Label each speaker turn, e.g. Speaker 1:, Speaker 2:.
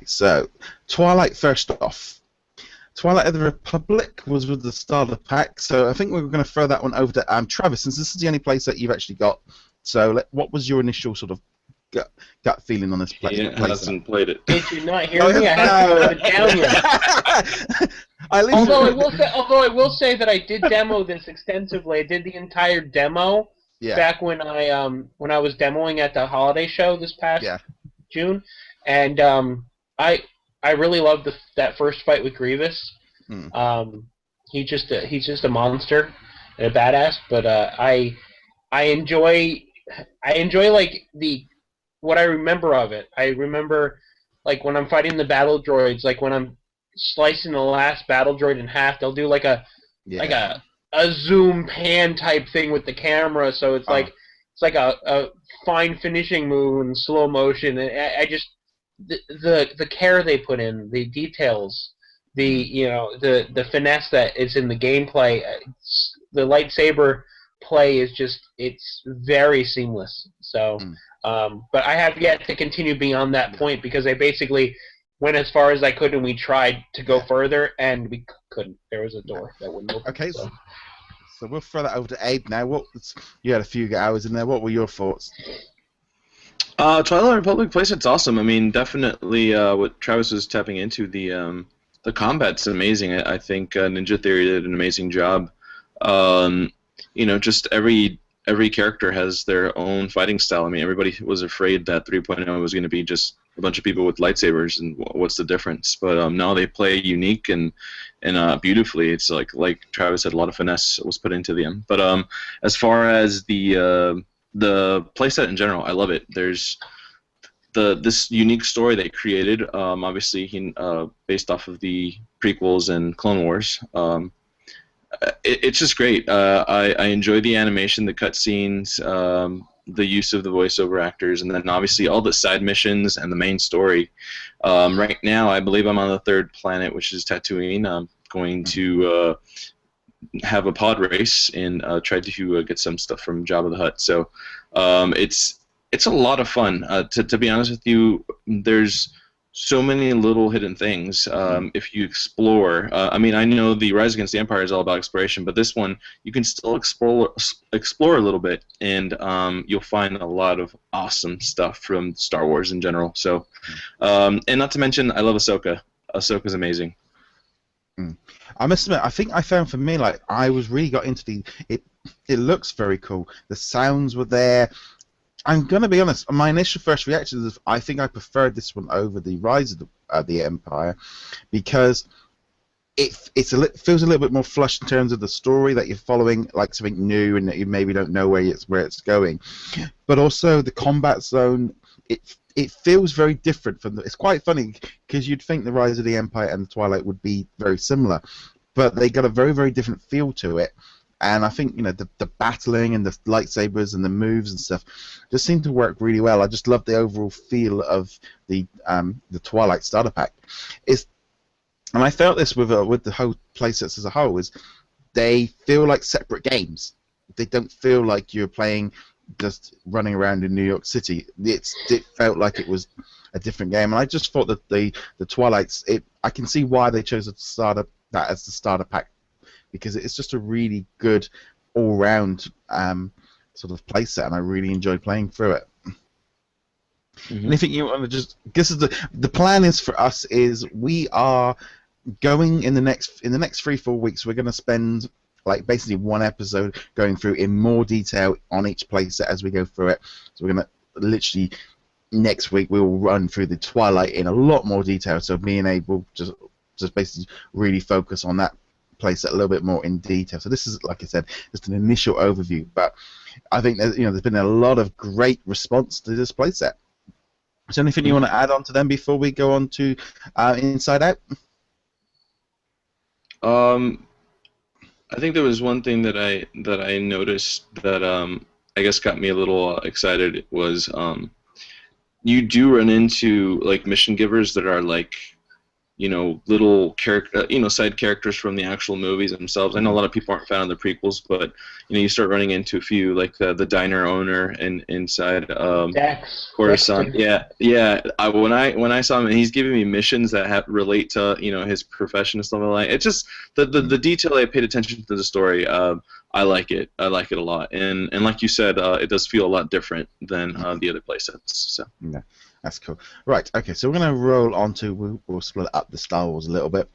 Speaker 1: so Twilight first off. Twilight of the Republic was with the starter pack, so I think we're going to throw that one over to Travis, since this is the only place that you've actually got. So, what was your initial sort of gut feeling on this place?
Speaker 2: He hasn't played it.
Speaker 3: Did you not hear me? I haven't it down yet. Although I will say that I did demo this extensively. I did the entire demo back when I was demoing at the holiday show this past June, and I really loved that first fight with Grievous. He's just a monster and a badass. But I enjoy like what I remember of it. I remember like when I'm fighting the battle droids, like when I'm slicing the last battle droid in half, they'll do like a zoom pan type thing with the camera. So it's like a fine finishing move in slow motion. And I just the care they put in, the details, the finesse that is in the gameplay, the lightsaber play is just, it's very seamless. So, but I have yet to continue beyond that point because I basically went as far as I could and we tried to go further and we couldn't. There was a door that wouldn't open.
Speaker 1: Okay, so we'll throw that over to Abe now. You had a few hours in there. What were your thoughts?
Speaker 2: Twilight Republic playset's awesome. I mean, definitely what Travis was tapping into, the combat's amazing. I think Ninja Theory did an amazing job. Just every character has their own fighting style. I mean, everybody was afraid that 3.0 was going to be just a bunch of people with lightsabers, and what's the difference? But now they play unique and beautifully. It's like Travis said, a lot of finesse was put into them. But as far as the playset in general, I love it. There's this unique story they created, obviously based off of the prequels and Clone Wars. It's just great. I enjoy the animation, the cutscenes, the use of the voiceover actors, and then obviously all the side missions and the main story. Right now, I believe I'm on the 3rd planet, which is Tatooine. I'm going to have a pod race and try to get some stuff from Jabba the Hutt. So it's a lot of fun. To be honest with you, there's so many little hidden things if you explore. I mean, I know the Rise Against the Empire is all about exploration, but this one you can still explore a little bit, and you'll find a lot of awesome stuff from Star Wars in general. So, and not to mention, I love Ahsoka. Ahsoka's amazing.
Speaker 1: I must admit, I think I found for me, like, I was really got into it looks very cool. The sounds were there. I'm going to be honest, my initial first reaction is I think I preferred this one over the Rise of the Empire because it feels a little bit more flush in terms of the story, that you're following like something new and that you maybe don't know where it's going. But also the combat zone, it feels very different from it's quite funny because you'd think the Rise of the Empire and the Twilight would be very similar, but they got a very, very different feel to it. And I think the battling and the lightsabers and the moves and stuff just seem to work really well. I just love the overall feel of the Twilight starter pack. And I felt this with the whole playsets as a whole, is they feel like separate games. They don't feel like you're playing just running around in New York City. It felt like it was a different game, and I just thought that the Twilights. I can see why they chose that as the starter pack, because it's just a really good all-round sort of playset, and I really enjoyed playing through it. Anything you want to just? This is the plan is for us is we are going in the next 3-4 weeks. We're going to spend like basically one episode going through in more detail on each playset as we go through it. So we're going to literally next week we will run through the Twilight in a lot more detail. So me and Abe will just basically really focus on that playset a little bit more in detail. So this is, like I said, just an initial overview. But I think that, there's been a lot of great response to this playset. Is there anything you want to add on to them before we go on to Inside Out?
Speaker 2: I think there was one thing that I noticed that I guess got me a little excited was you do run into like mission givers that are like little side characters from the actual movies themselves. I know a lot of people aren't a fan of the prequels, but you start running into a few, like the diner owner inside Coruscant. Yeah. When I saw him, and he's giving me missions that relate to his profession and stuff like that. It's just the detail I paid attention to the story. I like it. I like it a lot, and like you said, it does feel a lot different than the other playsets. So.
Speaker 1: Yeah. That's cool. Right, okay, so we're going to roll on to, we'll split up the Star Wars a little bit.